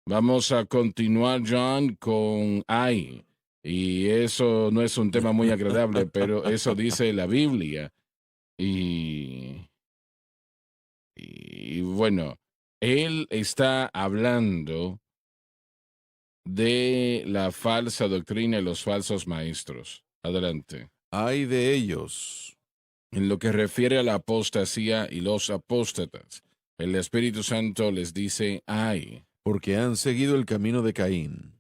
Vamos a continuar, John, con ay. Y eso no es un tema muy agradable, pero eso dice la Biblia. Y, y bueno, él está hablando de la falsa doctrina y los falsos maestros. Adelante. Ay de ellos, En lo que refiere a la apostasía y los apóstatas, el Espíritu Santo les dice, ay. porque han seguido el camino de Caín.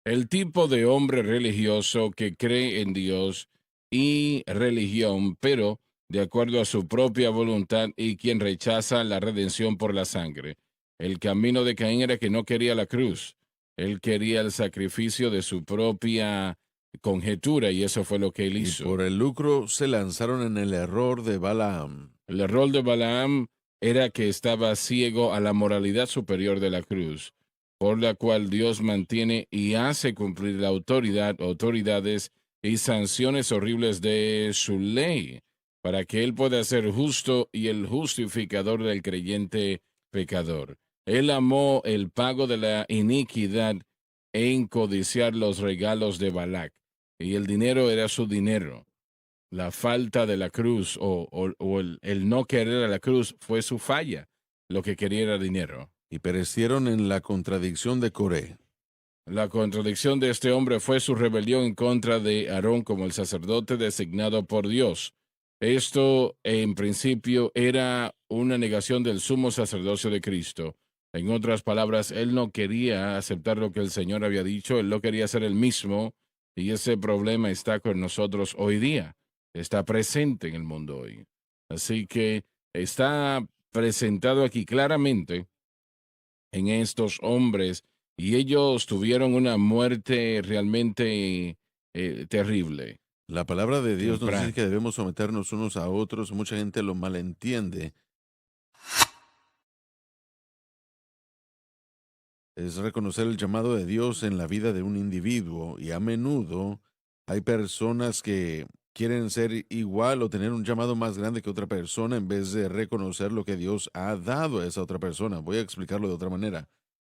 El tipo de hombre religioso que cree en Dios y religión, pero de acuerdo a su propia voluntad y quien rechaza la redención por la sangre. El camino de Caín era que no quería la cruz. Él quería el sacrificio de su propia conjetura y eso fue lo que él Y por hizo. el lucro se lanzaron en el error de Balaam. El error de Balaam era que estaba ciego a la moralidad superior de la cruz, por la cual Dios mantiene y hace cumplir la autoridades y sanciones horribles de su ley, para que Él pueda ser justo y el justificador del creyente pecador. Él amó el pago de la iniquidad en codiciar los regalos de Balac, y el dinero era su dinero. La falta de la cruz o el no querer a la cruz fue su falla. Lo que quería era dinero. Y perecieron en la contradicción de Coré. La contradicción de este hombre fue su rebelión en contra de Aarón como el sacerdote designado por Dios. Esto, en principio, era una negación del sumo sacerdocio de Cristo. En otras palabras, él no quería aceptar lo que el Señor había dicho, él no quería ser el mismo, y ese problema está con nosotros hoy día. Está presente en el mundo hoy. Así que está presentado aquí claramente en estos hombres y ellos tuvieron una muerte realmente terrible, La palabra de Dios nos dice temprana. que debemos someternos unos a otros. Mucha gente lo malentiende. Es reconocer el llamado de Dios en la vida de un individuo y a menudo hay personas que quieren ser igual o tener un llamado más grande que otra persona en vez de reconocer lo que Dios ha dado a esa otra persona. Voy a explicarlo de otra manera.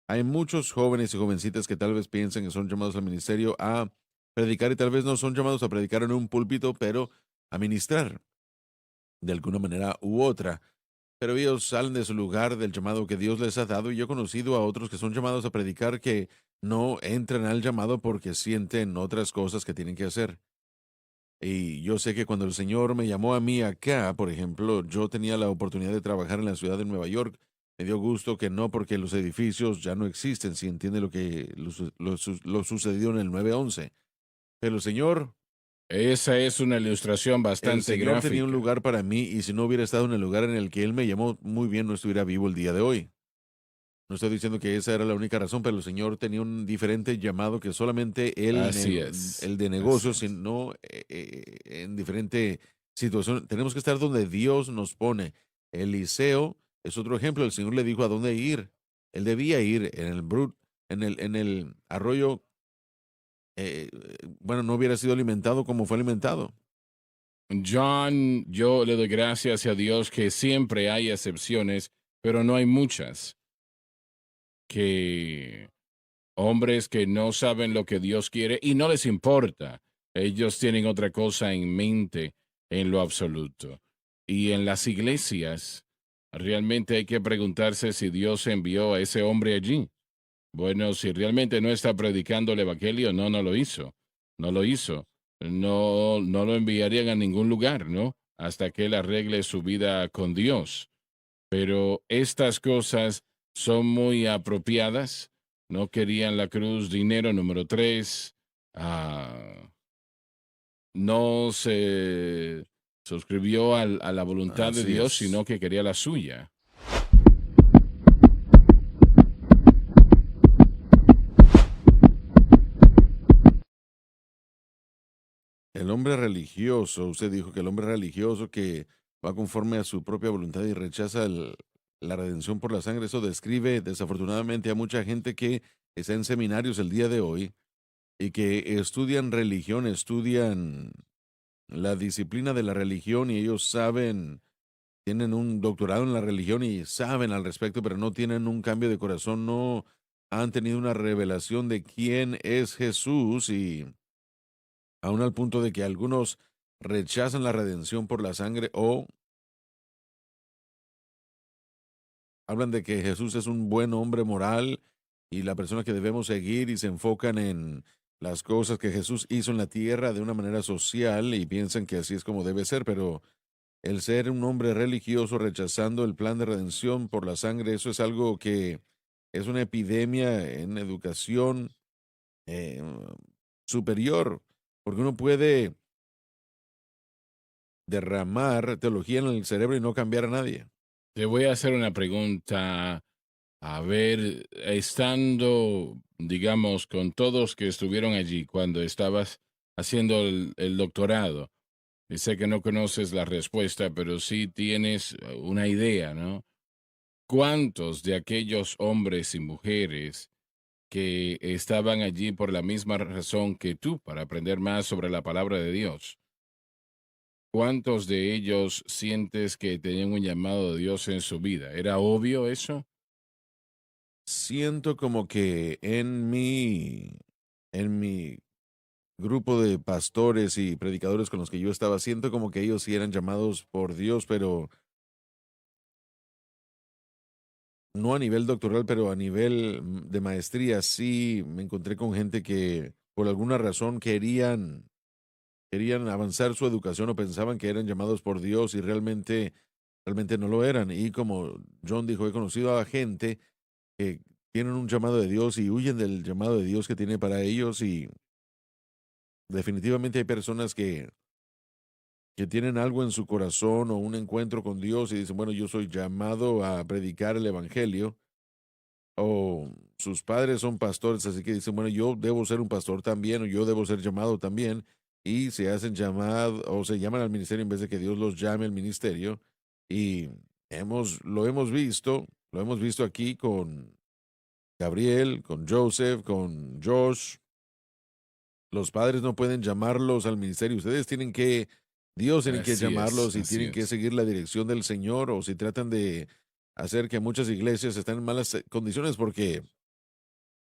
Hay muchos jóvenes y jovencitas que tal vez piensan que son llamados al ministerio a predicar y tal vez no son llamados a predicar en un púlpito, pero a ministrar de alguna manera u otra. Pero ellos salen de su lugar del llamado que Dios les ha dado y yo he conocido a otros que son llamados a predicar que no entran al llamado porque sienten otras cosas que tienen que hacer. Y yo sé que cuando el Señor me llamó a mí acá, por ejemplo, yo tenía la oportunidad de trabajar en la ciudad de Nueva York. Me dio gusto que no porque los edificios ya no existen, si entiende lo que lo sucedió en el 9/11. Pero Esa es una ilustración el bastante Señor tenía un gráfica. lugar para mí y si no hubiera estado en el lugar en el que Él me llamó, muy bien no estuviera vivo el día de hoy. No estoy diciendo que esa era la única razón, pero el Señor tenía un diferente llamado que solamente Así es. el de Así negocios, es. sino en diferente situación. Tenemos que estar donde Dios nos pone. Eliseo es otro ejemplo. El Señor le dijo a dónde ir. Él debía ir en el en el arroyo. Bueno, no hubiera sido alimentado como fue alimentado. John, yo le doy gracias a Dios que siempre hay excepciones, pero no hay muchas. Que hombres que no saben lo que Dios quiere y no les importa. Ellos tienen otra cosa en mente en lo absoluto. Y en las iglesias, realmente hay que preguntarse si Dios envió a ese hombre allí. Bueno, si realmente no está predicando el Evangelio, no lo hizo. No lo hizo. No lo enviarían a ningún lugar, ¿no? Hasta que él arregle su vida con Dios. Pero estas cosas son muy apropiadas. No querían la cruz, dinero número tres. No se suscribió a la voluntad de Así Dios, es. sino que quería la suya. El hombre religioso, usted dijo que el hombre religioso que va conforme a su propia voluntad y rechaza la redención por la sangre, eso describe desafortunadamente a mucha gente que está en seminarios el día de hoy y que estudian religión, estudian la disciplina de la religión y ellos saben, tienen un doctorado en la religión y saben al respecto, pero no tienen un cambio de corazón, no, han tenido una revelación de quién es Jesús y aún al punto de que algunos rechazan la redención por la sangre o hablan de que Jesús es un buen hombre moral y la persona que debemos seguir y se enfocan en las cosas que Jesús hizo en la tierra de una manera social y piensan que así es como debe ser, pero el ser un hombre religioso rechazando el plan de redención por la sangre, eso es algo que es una epidemia en educación eh, superior, porque uno puede derramar teología en el cerebro y no cambiar a nadie. Te voy a hacer una pregunta. A ver, estando, digamos, con todos que estuvieron allí cuando estabas haciendo el doctorado, y sé que no conoces la respuesta, pero sí tienes una idea, ¿no? ¿Cuántos de aquellos hombres y mujeres que estaban allí por la misma razón que tú, para aprender más sobre la palabra de Dios? ¿Cuántos de ellos sientes que tenían un llamado de Dios en su vida? ¿Era obvio eso? Siento como que en mi grupo de pastores y predicadores con los que yo estaba, siento como que ellos sí eran llamados por Dios, pero no a nivel doctoral, pero a nivel de maestría, sí me encontré con gente que por alguna razón querían avanzar su educación o pensaban que eran llamados por Dios y realmente no lo eran. Y como John dijo, he conocido a gente que tienen un llamado de Dios y huyen del llamado de Dios que tiene para ellos y definitivamente hay personas que tienen algo en su corazón o un encuentro con Dios y dicen, bueno, yo soy llamado a predicar el Evangelio, o sus padres son pastores, así que dicen, bueno, yo debo ser un pastor también, o yo debo ser llamado también, y se hacen llamado, o se llaman al ministerio en vez de que Dios los llame al ministerio, y lo hemos visto aquí con Gabriel, con Joseph, con Josh. Los padres no pueden llamarlos al ministerio. Ustedes tienen que, Dios tiene que Así es, llamarlos y así tienen que es. seguir la dirección del Señor. O si tratan de hacer que muchas iglesias estén en malas condiciones porque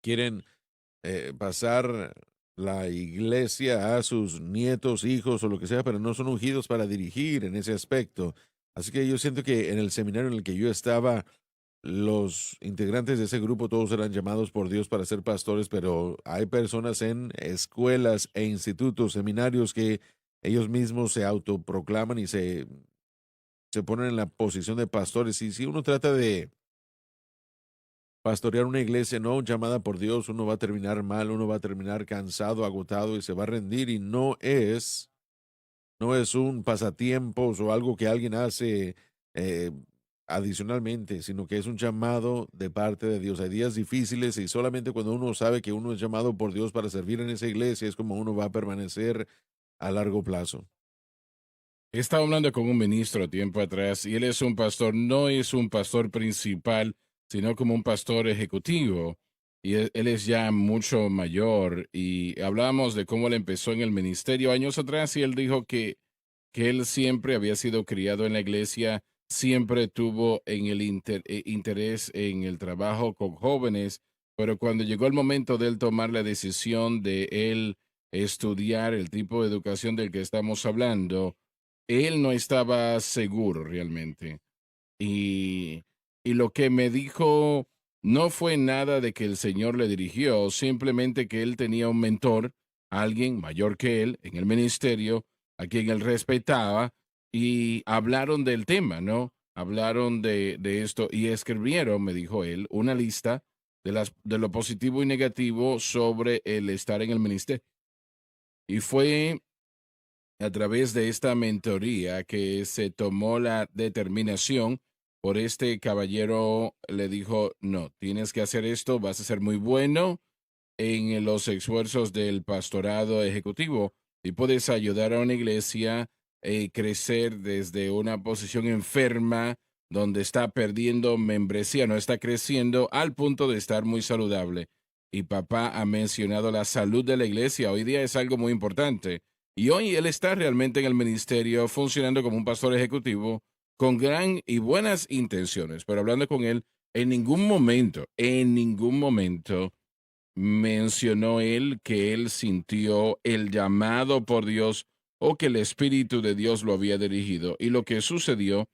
quieren pasar la iglesia a sus nietos, hijos o lo que sea, pero no son ungidos para dirigir en ese aspecto. Así que yo siento que en el seminario en el que yo estaba, los integrantes de ese grupo todos eran llamados por Dios para ser pastores, pero hay personas en escuelas e institutos, seminarios que ellos mismos se autoproclaman y se ponen en la posición de pastores. Y si uno trata de pastorear una iglesia no llamada por Dios, uno va a terminar mal, uno va a terminar cansado, agotado y se va a rendir y no es un pasatiempos o algo que alguien hace eh, adicionalmente, sino que es un llamado de parte de Dios. Hay días difíciles y solamente cuando uno sabe que uno es llamado por Dios para servir en esa iglesia es como uno va a permanecer a largo plazo. Estaba hablando con un ministro tiempo atrás y él es un pastor, no es un pastor principal, sino como un pastor ejecutivo. Y él es ya mucho mayor y hablábamos de cómo él empezó en el ministerio años atrás y él dijo que él siempre había sido criado en la iglesia, siempre tuvo en el interés en el trabajo con jóvenes, pero cuando llegó el momento de él tomar la decisión de él estudiar el tipo de educación del que estamos hablando, él no estaba seguro realmente. Y, y lo que me dijo no fue nada de que el Señor le dirigió, simplemente que él tenía un mentor, alguien mayor que él en el ministerio, a quien él respetaba, y hablaron del tema, ¿no? Hablaron de esto y escribieron, me dijo él, una lista de lo positivo y negativo sobre el estar en el ministerio. Y fue a través de esta mentoría que se tomó la determinación por este caballero, le dijo, no, tienes que hacer esto, vas a ser muy bueno en los esfuerzos del pastorado ejecutivo y puedes ayudar a una iglesia a crecer desde una posición enferma donde está perdiendo membresía, no está creciendo al punto de estar muy saludable. Y papá ha mencionado la salud de la iglesia. Hoy día es algo muy importante. Y hoy él está realmente en el ministerio funcionando como un pastor ejecutivo con gran y buenas intenciones. Pero hablando con él, en ningún momento mencionó él que él sintió el llamado por Dios o que el Espíritu de Dios lo había dirigido. Y lo que sucedió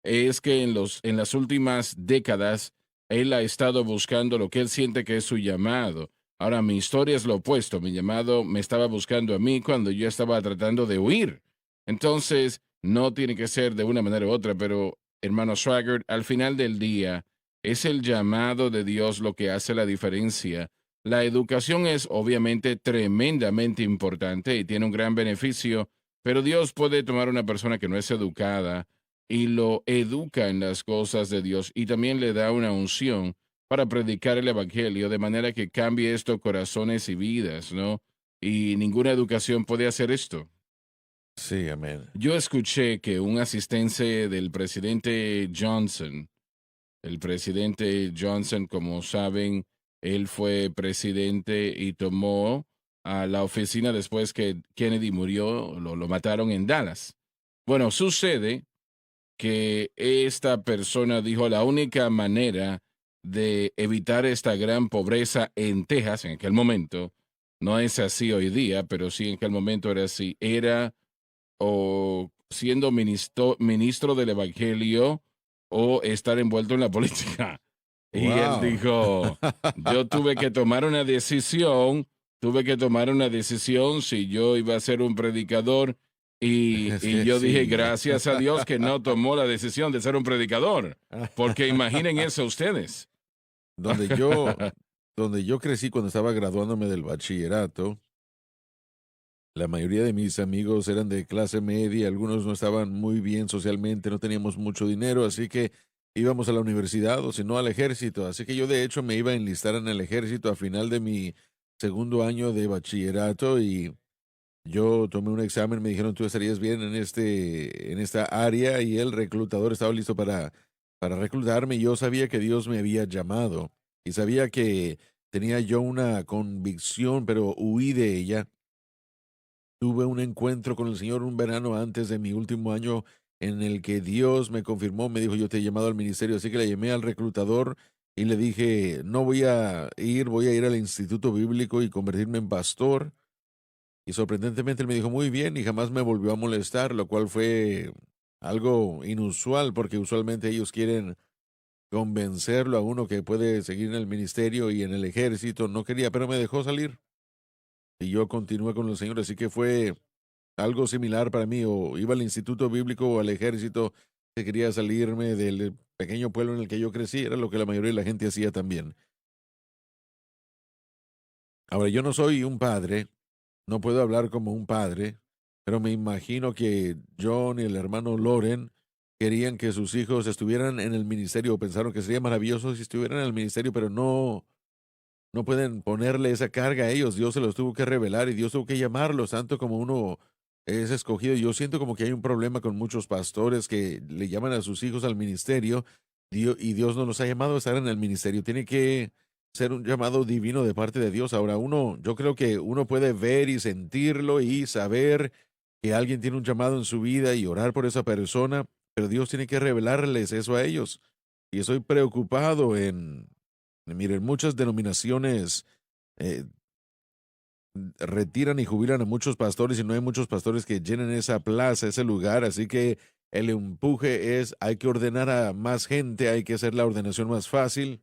es que en las últimas décadas él ha estado buscando lo que él siente que es su llamado. Ahora, mi historia es lo opuesto. Mi llamado me estaba buscando a mí cuando yo estaba tratando de huir. Entonces, no tiene que ser de una manera u otra, pero hermano Swagger, al final del día, es el llamado de Dios lo que hace la diferencia. La educación es obviamente tremendamente importante y tiene un gran beneficio, pero Dios puede tomar una persona que no es educada y lo educa en las cosas de Dios y también le da una unción para predicar el Evangelio de manera que cambie esto corazones y vidas, ¿no? Y ninguna educación puede hacer esto. Sí, amén. Yo escuché que un asistente del presidente Johnson, como saben, él fue presidente y tomó a la oficina después que Kennedy murió, lo mataron en Dallas. Bueno, sucede que esta persona dijo la única manera de evitar esta gran pobreza en Texas en aquel momento, no es así hoy día, pero sí en aquel momento era así, era o siendo ministro del Evangelio o estar envuelto en la política. Y él Wow. dijo, yo tuve que tomar una decisión si yo iba a ser un predicador Es y que yo dije, sí. gracias a Dios que no tomó la decisión de ser un predicador, porque imaginen eso ustedes. Donde yo, donde yo crecí cuando estaba graduándome del bachillerato, la mayoría de mis amigos eran de clase media, algunos no estaban muy bien socialmente, no teníamos mucho dinero, así que íbamos a la universidad o si no al ejército. Así que yo de hecho me iba a enlistar en el ejército a final de mi segundo año de bachillerato y yo tomé un examen, me dijeron tú estarías bien en esta área y el reclutador estaba listo para reclutarme y yo sabía que Dios me había llamado y sabía que tenía yo una convicción, pero huí de ella. Tuve un encuentro con el Señor un verano antes de mi último año en el que Dios me confirmó, me dijo, yo te he llamado al ministerio, así que le llamé al reclutador y le dije, no voy a ir al instituto bíblico y convertirme en pastor. Y sorprendentemente él me dijo, muy bien, y jamás me volvió a molestar, lo cual fue algo inusual, porque usualmente ellos quieren convencerlo a uno que puede seguir en el ministerio y en el ejército. No quería, pero me dejó salir. Y yo continué con el Señor, así que fue algo similar para mí, o iba al instituto bíblico o al ejército, que quería salirme del pequeño pueblo en el que yo crecí, era lo que la mayoría de la gente hacía también. Ahora, yo no soy un padre, no puedo hablar como un padre, pero me imagino que John y el hermano Loren querían que sus hijos estuvieran en el ministerio, o pensaron que sería maravilloso si estuvieran en el ministerio, pero no pueden ponerle esa carga a ellos. Dios se los tuvo que revelar y Dios tuvo que llamarlos, tanto como uno es escogido. Yo siento como que hay un problema con muchos pastores que le llaman a sus hijos al ministerio y Dios no los ha llamado a estar en el ministerio. Tiene que ser un llamado divino de parte de Dios. Ahora, yo creo que uno puede ver y sentirlo y saber que alguien tiene un llamado en su vida y orar por esa persona, pero Dios tiene que revelarles eso a ellos. Y estoy preocupado miren, muchas denominaciones eh, retiran y jubilan a muchos pastores y no hay muchos pastores que llenen esa plaza, ese lugar, así que el empuje es, hay que ordenar a más gente, hay que hacer la ordenación más fácil,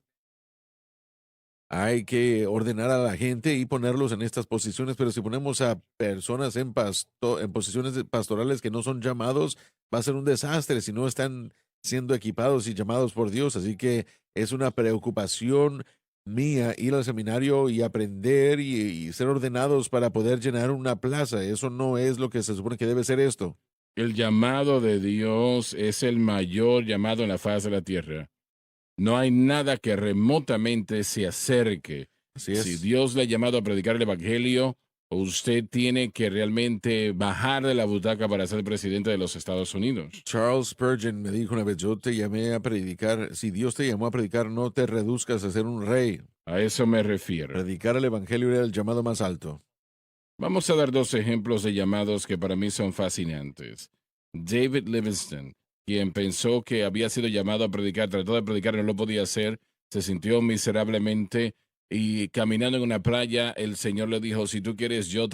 hay que ordenar a la gente y ponerlos en estas posiciones, pero si ponemos a personas en posiciones pastorales que no son llamados, va a ser un desastre si no están siendo equipados y llamados por Dios. Así que es una preocupación mía ir al seminario y aprender y ser ordenados para poder llenar una plaza. Eso no es lo que se supone que debe ser esto. El llamado de Dios es el mayor llamado en la faz de la tierra. No hay nada que remotamente se acerque. Así Si es. Dios le ha llamado a predicar el Evangelio, usted tiene que realmente bajar de la butaca para ser presidente de los Estados Unidos. Charles Spurgeon me dijo una vez, yo te llamé a predicar, si Dios te llamó a predicar, no te reduzcas a ser un rey. A eso me refiero. Predicar el Evangelio era el llamado más alto. Vamos a dar dos ejemplos de llamados que para mí son fascinantes. David Livingston, quien pensó que había sido llamado a predicar, trató de predicar y no lo podía hacer, se sintió miserablemente y caminando en una playa, el Señor le dijo, si tú quieres, yo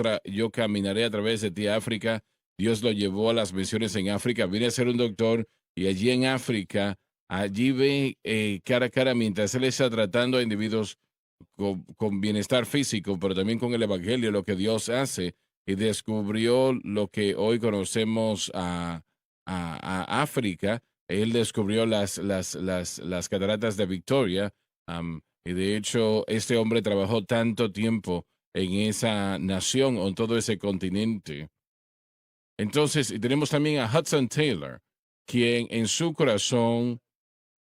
caminaré a través de ti a África. Dios lo llevó a las misiones en África, vine a ser un doctor y allí en África, allí ve cara a cara mientras él está tratando a individuos con bienestar físico, pero también con el Evangelio, lo que Dios hace, y descubrió lo que hoy conocemos a África. Él descubrió las cataratas de Victoria, y de hecho este hombre trabajó tanto tiempo en esa nación o en todo ese continente. Entonces, y tenemos también a Hudson Taylor, quien en su corazón,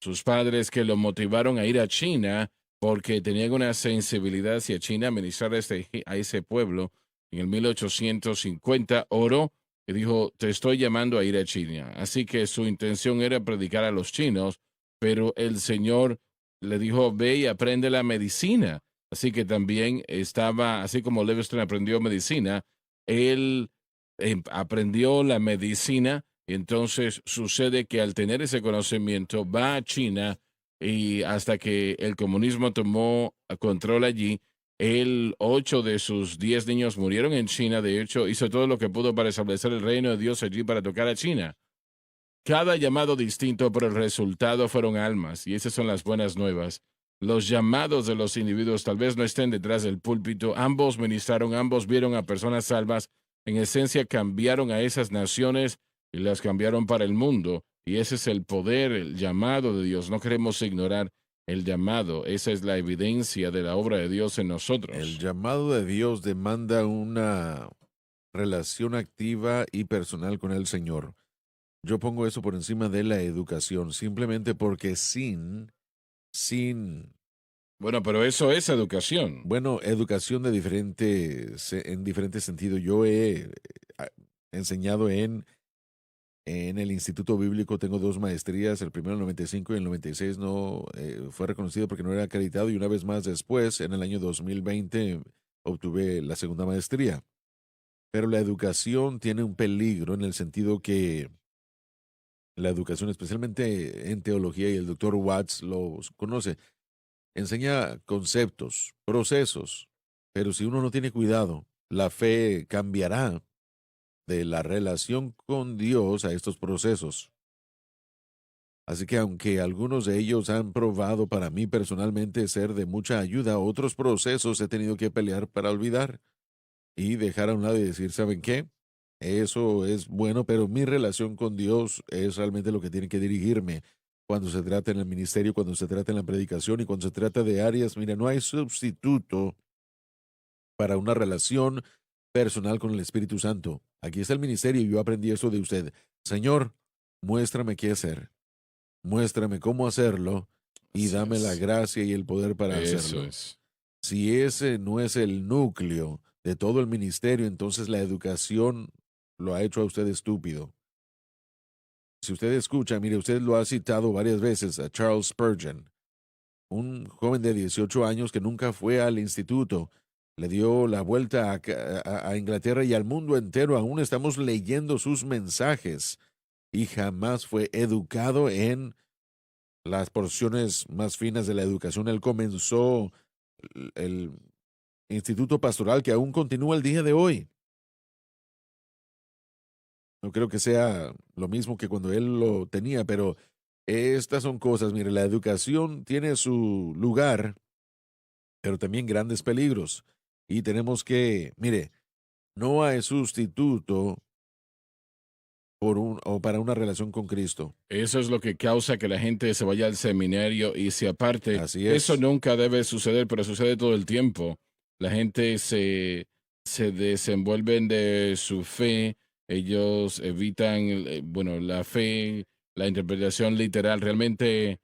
sus padres que lo motivaron a ir a China porque tenían una sensibilidad hacia China, a ministrar a ese pueblo en el 1850, oró y dijo, te estoy llamando a ir a China. Así que su intención era predicar a los chinos, pero el Señor le dijo, ve y aprende la medicina. Así que también estaba, así como Livingstone aprendió medicina, él aprendió la medicina y entonces sucede que al tener ese conocimiento va a China y hasta que el comunismo tomó control allí, él, 8 de sus 10 niños murieron en China. De hecho, hizo todo lo que pudo para establecer el reino de Dios allí para tocar a China. Cada llamado distinto, pero el resultado fueron almas, y esas son las buenas nuevas. Los llamados de los individuos tal vez no estén detrás del púlpito, ambos ministraron, ambos vieron a personas salvas, en esencia cambiaron a esas naciones y las cambiaron para el mundo, y ese es el poder, el llamado de Dios. No queremos ignorar el llamado, esa es la evidencia de la obra de Dios en El nosotros. llamado de Dios demanda una relación activa y personal con el Señor. Yo pongo eso por encima de la educación, simplemente porque sin, Bueno, pero eso es educación. bueno, educación de en diferentes sentidos. Yo he ah, enseñado en el Instituto Bíblico, tengo 2 maestrías, el primero en el 95 y el 96 no fue reconocido porque no era acreditado y una vez más después, en el año 2020, obtuve la segunda maestría. Pero la educación tiene un peligro en el sentido que la educación, especialmente en teología, y el doctor Watts lo conoce, enseña conceptos, procesos, pero si uno no tiene cuidado, la fe cambiará de la relación con Dios a estos procesos. Así que aunque algunos de ellos han probado para mí personalmente ser de mucha ayuda, otros procesos he tenido que pelear para olvidar y dejar a un lado y decir, ¿saben qué? Eso es bueno, pero mi relación con Dios es realmente lo que tiene que dirigirme cuando se trata en el ministerio, cuando se trata en la predicación y cuando se trata de áreas. Mira, no hay sustituto para una relación personal con el Espíritu Santo. Aquí está el ministerio y yo aprendí eso de usted. Señor, muéstrame qué hacer, muéstrame cómo hacerlo y Así dame la es. gracia y el poder para Eso hacerlo. es. Si ese no es el núcleo de todo el ministerio, entonces la educación lo ha hecho a usted estúpido. Si usted escucha, mire, usted lo ha citado varias veces a Charles Spurgeon, un joven de 18 años que nunca fue al instituto, le dio la vuelta a Inglaterra y al mundo entero. Aún estamos leyendo sus mensajes y jamás fue educado en las porciones más finas de la educación. Él comenzó el instituto pastoral que aún continúa el día de hoy. No creo que sea lo mismo que cuando él lo tenía, pero estas son cosas, mire, la educación tiene su lugar, pero también grandes peligros. Y tenemos que, mire, no hay sustituto o para una relación con Cristo. Eso es lo que causa que la gente se vaya al seminario y se aparte. Así Eso es. nunca debe suceder, pero sucede todo el tiempo. La gente se desenvuelven de su fe, ellos evitan, bueno, la fe, la interpretación literal. Realmente,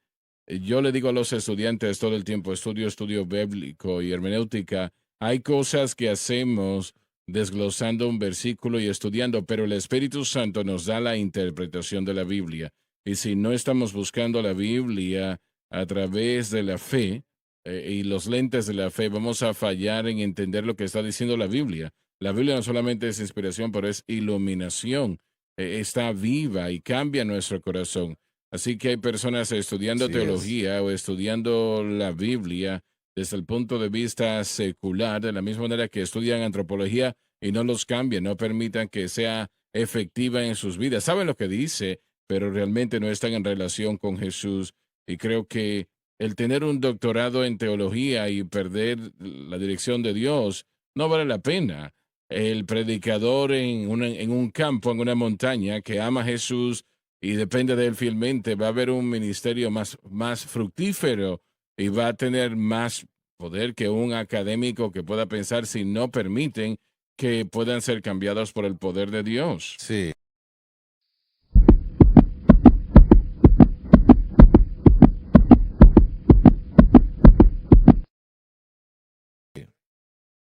yo le digo a los estudiantes todo el tiempo, estudio bíblico y hermenéutica, hay cosas que hacemos desglosando un versículo y estudiando, pero el Espíritu Santo nos da la interpretación de la Biblia. Y si no estamos buscando la Biblia a través de la fe y los lentes de la fe, vamos a fallar en entender lo que está diciendo la Biblia. La Biblia no solamente es inspiración, pero es iluminación. Está viva y cambia nuestro corazón. Así que hay personas estudiando Así es. teología o estudiando la Biblia desde el punto de vista secular, de la misma manera que estudian antropología y no los cambian, no permitan que sea efectiva en sus vidas. Saben lo que dice, pero realmente no están en relación con Jesús. Y creo que el tener un doctorado en teología y perder la dirección de Dios no vale la pena. El predicador en un campo, en una montaña, que ama a Jesús y depende de él fielmente, va a haber un ministerio más fructífero y va a tener más poder que un académico que pueda pensar si no permiten que puedan ser cambiados por el poder de Dios. Sí.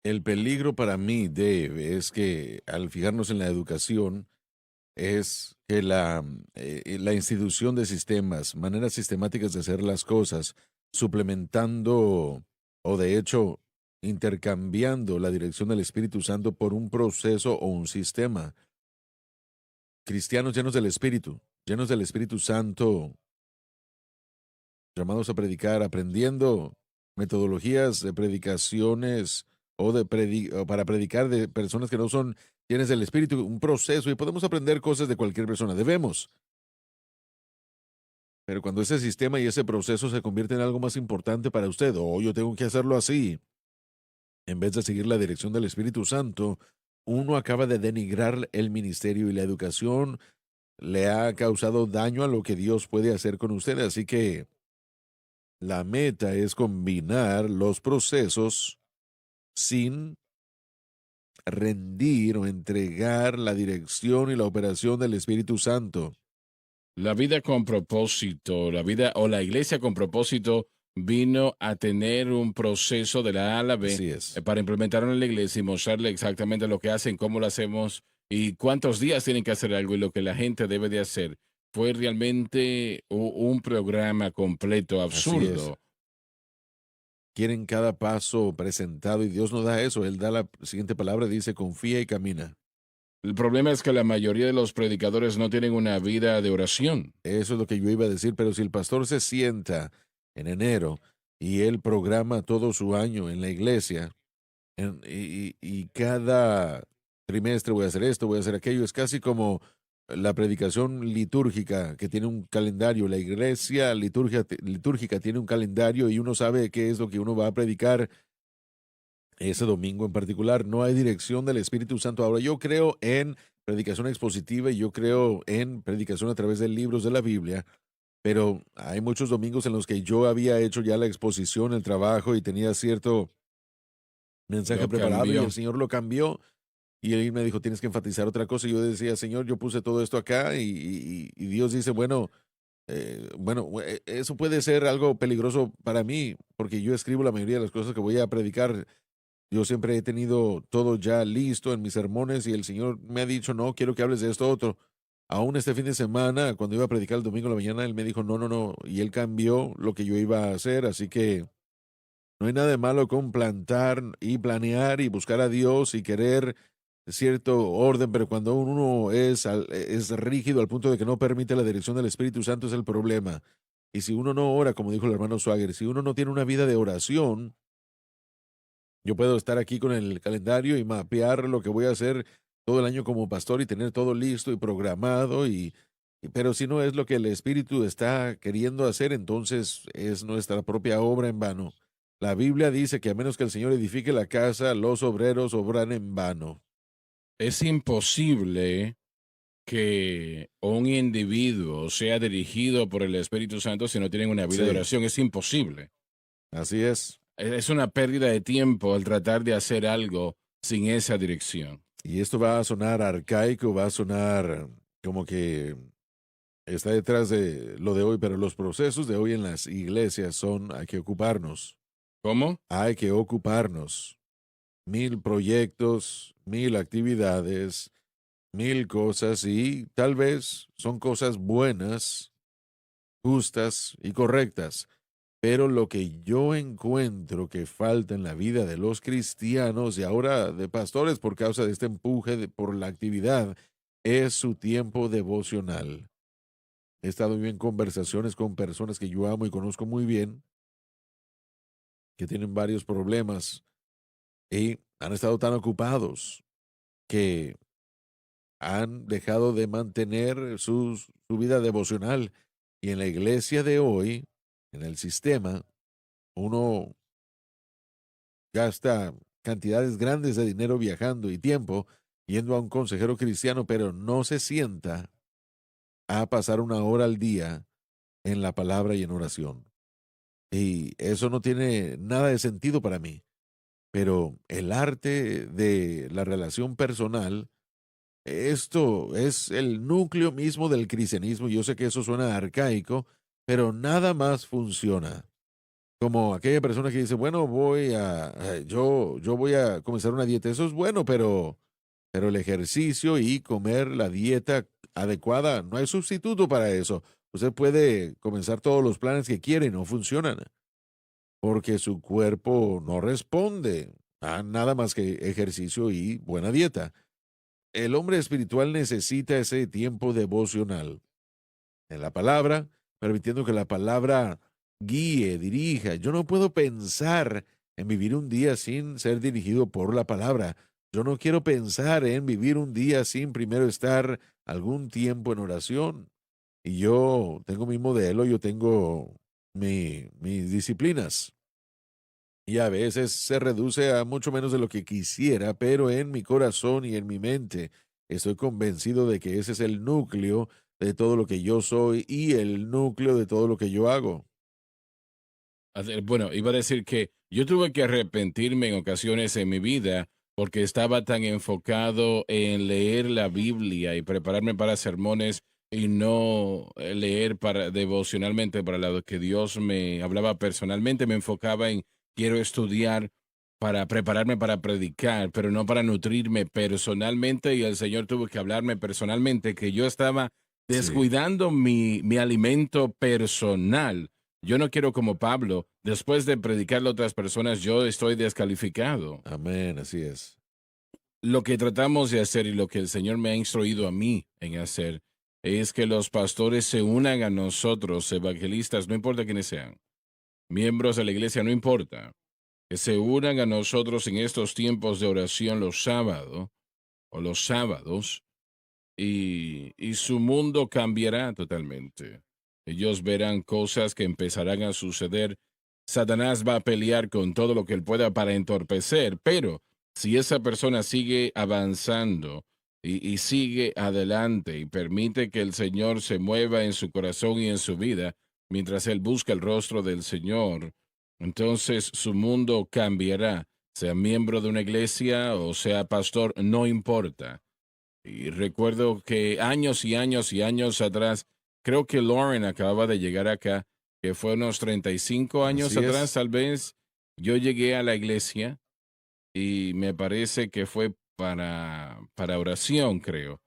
El peligro para mí, Dave, es que al fijarnos en la educación, es que la institución de sistemas, maneras sistemáticas de hacer las cosas, suplementando o de hecho intercambiando la dirección del Espíritu Santo por un proceso o un sistema. Cristianos llenos del Espíritu Santo, llamados a predicar, aprendiendo metodologías de predicaciones o para predicar de personas que no son llenas del Espíritu, un proceso, y podemos aprender cosas de cualquier persona, debemos. Pero cuando ese sistema y ese proceso se convierte en algo más importante para usted, o yo tengo que hacerlo así, en vez de seguir la dirección del Espíritu Santo, uno acaba de denigrar el ministerio y la educación le ha causado daño a lo que Dios puede hacer con usted. Así que la meta es combinar los procesos sin rendir o entregar la dirección y la operación del Espíritu Santo. La vida con propósito, la vida o la iglesia con propósito vino a tener un proceso de la A a la B Así es. para implementarlo en la iglesia y mostrarle exactamente lo que hacen, cómo lo hacemos y cuántos días tienen que hacer algo y lo que la gente debe de hacer. Fue realmente un programa completo, Así es. absurdo. Quieren cada paso presentado y Dios no da eso. Él da la siguiente palabra, dice, confía y camina. El problema es que la mayoría de los predicadores no tienen una vida de oración. Eso es lo que yo iba a decir, pero si el pastor se sienta en enero y él programa todo su año en la iglesia, y cada trimestre voy a hacer esto, voy a hacer aquello, es casi como la predicación litúrgica que tiene un calendario. La iglesia litúrgica tiene un calendario y uno sabe qué es lo que uno va a predicar ese domingo en particular. No hay dirección del Espíritu Santo. Ahora, yo creo en predicación expositiva y yo creo en predicación a través de libros de la Biblia, pero hay muchos domingos en los que yo había hecho ya la exposición, el trabajo y tenía cierto mensaje Lo preparado y el cambió. Señor lo cambió y él me dijo, tienes que enfatizar otra cosa. Y yo decía, Señor, yo puse todo esto acá y Dios dice, bueno, eso puede ser algo peligroso para mí porque yo escribo la mayoría de las cosas que voy a predicar. Yo siempre he tenido todo ya listo en mis sermones y el Señor me ha dicho, no, quiero que hables de esto otro. Aún este fin de semana, cuando iba a predicar el domingo en la mañana, Él me dijo, no, no, no, y Él cambió lo que yo iba a hacer, así que no hay nada de malo con plantar y planear y buscar a Dios y querer cierto orden, pero cuando uno es rígido al punto de que no permite la dirección del Espíritu Santo es el problema. Y si uno no ora, como dijo el hermano Swagger, si uno no tiene una vida de oración, yo puedo estar aquí con el calendario y mapear lo que voy a hacer todo el año como pastor y tener todo listo y programado pero si no es lo que el Espíritu está queriendo hacer, entonces es nuestra propia obra en vano. La Biblia dice que a menos que el Señor edifique la casa, los obreros obran en vano. Es imposible que un individuo sea dirigido por el Espíritu Santo si no tienen una vida de Sí, oración. Es imposible. así es. Es una pérdida de tiempo el tratar de hacer algo sin esa dirección. Y esto va a sonar arcaico, va a sonar como que está detrás de lo de hoy, pero los procesos de hoy en las iglesias son, hay que ocuparnos. ¿Cómo? Hay que ocuparnos. 1000 proyectos, 1000 actividades, 1000 cosas y tal vez son cosas buenas, justas y correctas. Pero lo que yo encuentro que falta en la vida de los cristianos y ahora de pastores por causa de este empuje por la actividad es su tiempo devocional. He estado en conversaciones con personas que yo amo y conozco muy bien, que tienen varios problemas y han estado tan ocupados que han dejado de mantener su vida devocional. Y en la iglesia de hoy, en el sistema, uno gasta cantidades grandes de dinero viajando y tiempo yendo a un consejero cristiano, pero no se sienta a pasar una hora al día en la palabra y en oración. Y eso no tiene nada de sentido para mí. Pero el arte de la relación personal, esto es el núcleo mismo del cristianismo. Yo sé que eso suena arcaico, pero nada más funciona. Como aquella persona que dice, bueno, yo voy a comenzar una dieta. Eso es bueno, pero el ejercicio y comer la dieta adecuada, no hay sustituto para eso. Usted puede comenzar todos los planes que quiere y no funcionan porque su cuerpo no responde a nada más que ejercicio y buena dieta. El hombre espiritual necesita ese tiempo devocional en la palabra, permitiendo que la palabra guíe, dirija. Yo no puedo pensar en vivir un día sin ser dirigido por la palabra. Yo no quiero pensar en vivir un día sin primero estar algún tiempo en oración. Y yo tengo mi modelo, yo tengo mis disciplinas. Y a veces se reduce a mucho menos de lo que quisiera, pero en mi corazón y en mi mente estoy convencido de que ese es el núcleo de todo lo que yo soy y el núcleo de todo lo que yo hago. Bueno, iba a decir que yo tuve que arrepentirme en ocasiones en mi vida porque estaba tan enfocado en leer la Biblia y prepararme para sermones y no leer para devocionalmente para lo que Dios me hablaba personalmente. Me enfocaba en quiero estudiar para prepararme para predicar, pero no para nutrirme personalmente. Y el Señor tuvo que hablarme personalmente que yo estaba Sí, descuidando mi alimento personal. Yo no quiero como Pablo, después de predicarle a otras personas, yo estoy descalificado. amén, así es. Lo que tratamos de hacer y lo que el Señor me ha instruido a mí en hacer es que los pastores se unan a nosotros, evangelistas, no importa quiénes sean, miembros de la iglesia, no importa, que se unan a nosotros en estos tiempos de oración los sábados o los sábados y su mundo cambiará totalmente. Ellos verán cosas que empezarán a suceder. Satanás va a pelear con todo lo que él pueda para entorpecer, pero si esa persona sigue avanzando y sigue adelante y permite que el Señor se mueva en su corazón y en su vida, mientras él busca el rostro del Señor, entonces su mundo cambiará. Sea miembro de una iglesia o sea pastor, no importa. Y recuerdo que años y años y años atrás, creo que Lauren acababa de llegar acá, que fue unos 35 años Así atrás, es. tal vez, yo llegué a la iglesia y me parece que fue para oración, creo.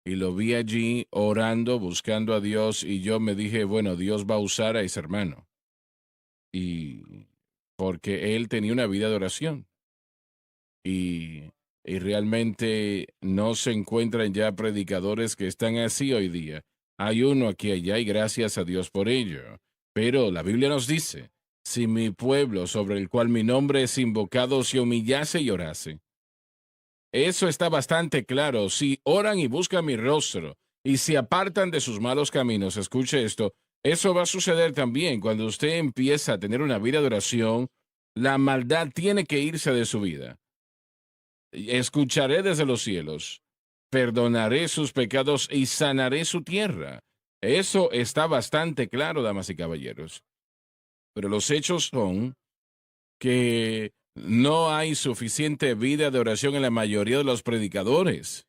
Y lo vi allí orando, buscando a Dios, y yo me dije, bueno, Dios va a usar a ese hermano. Y porque él tenía una vida de oración. Y, y realmente no se encuentran ya predicadores que están así hoy día. Hay uno aquí y allá y gracias a Dios por ello. Pero la Biblia nos dice, si mi pueblo sobre el cual mi nombre es invocado se humillase y orase. Eso está bastante claro. Si oran y buscan mi rostro y se apartan de sus malos caminos, escuche esto, eso va a suceder también cuando usted empieza a tener una vida de oración, la maldad tiene que irse de su vida. Escucharé desde los cielos, perdonaré sus pecados y sanaré su tierra. Eso está bastante claro, damas y caballeros. Pero los hechos son que no hay suficiente vida de oración en la mayoría de los predicadores.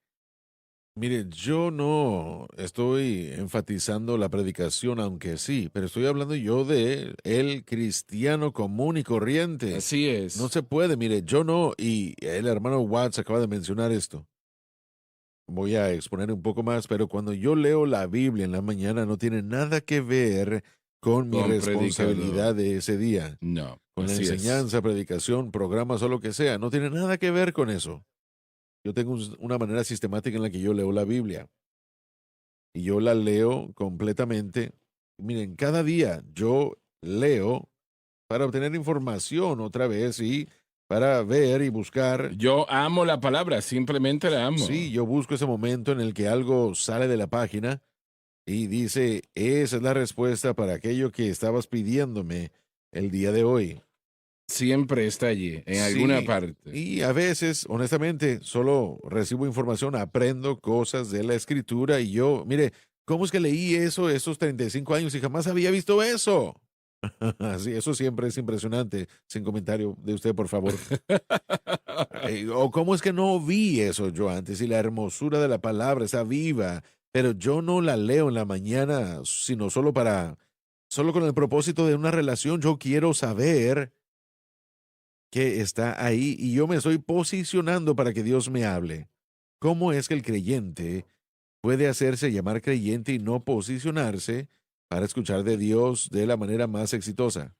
Mire, yo no estoy enfatizando la predicación, aunque sí, pero estoy hablando yo de el cristiano común y corriente. Así No es. se puede, mire, yo no, y el hermano Watts acaba de mencionar esto. Voy a exponer un poco más, pero cuando yo leo la Biblia en la mañana no tiene nada que ver con mi Con predicador. responsabilidad de ese día, No, con la así es. enseñanza, predicación, programas o lo que sea. No tiene nada que ver con eso. Yo tengo una manera sistemática en la que yo leo la Biblia. y yo la leo completamente. Miren, cada día yo leo para obtener información otra vez y para ver y buscar. Yo amo la palabra, simplemente la Sí, amo. yo busco ese momento en el que algo sale de la página y dice, esa es la respuesta para aquello que estabas pidiéndome el día de hoy. Siempre está allí, en alguna Sí, parte. y a veces, honestamente, solo recibo información, aprendo cosas de la escritura y yo, mire, ¿cómo es que leí eso esos 35 años y jamás había visto eso? Sí, eso siempre es impresionante. Sin comentario de usted, por favor. O cómo es que no vi eso yo antes y la hermosura de la palabra está viva, pero yo no la leo en la mañana, sino solo con el propósito de una relación. Yo quiero saber que está ahí y yo me estoy posicionando para que Dios me hable. ¿Cómo es que el creyente puede hacerse llamar creyente y no posicionarse para escuchar de Dios de la manera más exitosa?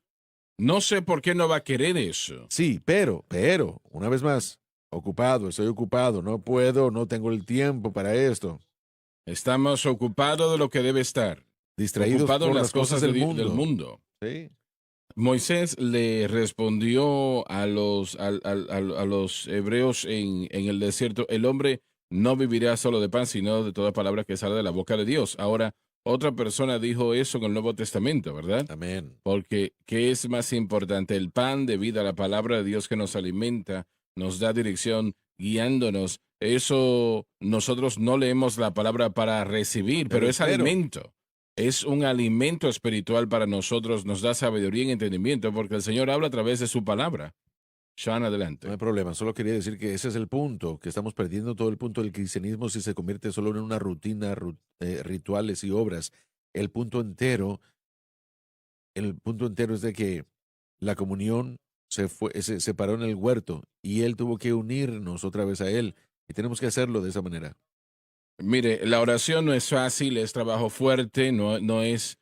No sé por qué no va a querer eso. Sí, pero, una vez más, ocupado, estoy ocupado, no puedo, no tengo el tiempo para esto. Estamos ocupados de lo que debe estar, Distraídos ocupados en por las las cosas cosas del del mundo. mundo. Sí, Moisés le respondió a los hebreos en el desierto, el hombre no vivirá solo de pan, sino de toda palabra que sale de la boca de Dios. Ahora, otra persona dijo eso en el Nuevo Testamento, ¿verdad? amén. Porque, ¿qué es más importante? El pan de vida, la palabra de Dios que nos alimenta, nos da dirección, guiándonos. Eso nosotros no leemos la palabra para recibir, pero es Pero, alimento. Es un alimento espiritual para nosotros, nos da sabiduría y entendimiento, porque el Señor habla a través de su palabra. Sean no adelante. hay problema, solo quería decir que ese es el punto, que estamos perdiendo todo el punto del cristianismo si se convierte solo en una rutina, rituales y obras. El punto entero, el punto entero es de que la comunión se separó en el huerto y él tuvo que unirnos otra vez a él y tenemos que hacerlo de esa manera. Mire, la oración no es fácil, es trabajo fuerte, no es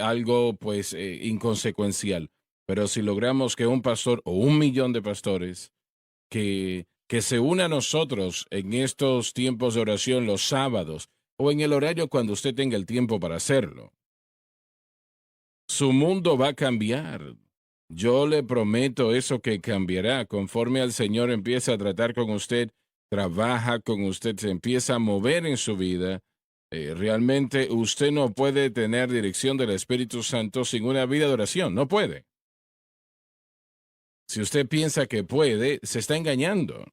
algo pues inconsecuencial. Pero si logramos que un pastor o 1 millón de pastores que se una a nosotros en estos tiempos de oración los sábados o en el horario cuando usted tenga el tiempo para hacerlo, su mundo va a cambiar. Yo le prometo eso que cambiará conforme al Señor empieza a tratar con usted, trabaja con usted, se empieza a mover en su vida. Realmente usted no puede tener dirección del Espíritu Santo sin una vida de oración, no puede. Si usted piensa que puede, se está engañando.